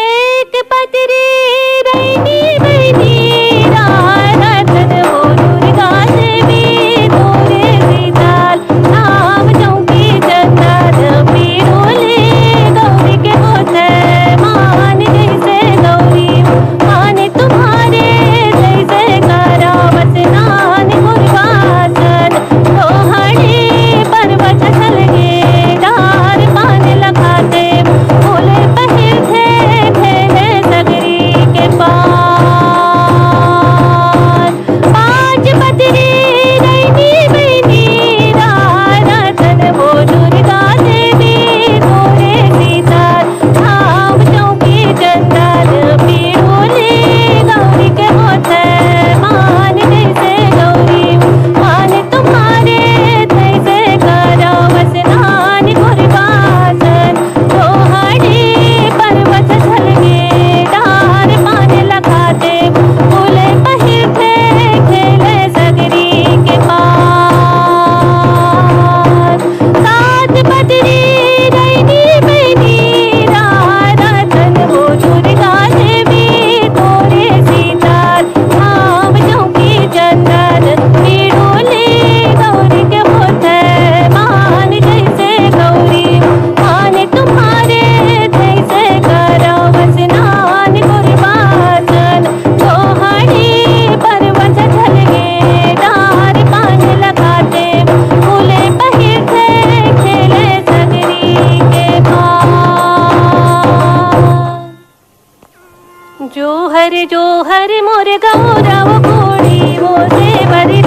एक पतरी रैनी बनी राधन हो दुर्गा देवी तोरे सीताल नाम चौकी चंदन पीरोले गौरी के होते मान जैसे गौरी मान तुम्हारे जैसे करा वसनान गुरवासन लोहड़ी पर्वत चलगे डार पान लगाते बोले पहिर थे खेले सगरी के पान पांच पतरी रैनी बनी राधन हो दुर्गा देवी तोरे सीताल धाम चौकी चंदन पीरोले गौरी के होते मान जैसे गौरी मान तुम्हारे जैसे करो वसनान गुरवासन लोहड़ी पर्वत चलगे डार पान लगाते बोले पहिर थे खेले सगरी के पान सात पतरी रैनी बनी राधन हो दुर्गा देवी तोरे सीताल धाम चौकी चंदन पीरोले गौरी के होते मान जैसे गौरी मान तुम्हारे जैसे करो वसनान गुरवासन लोहड़ी पर्वत चलगे डार पान लगाते बोले पहिर थे खेले सगरी के पान जोहर जोहर मोर गौरव घोड़ी वो से बरी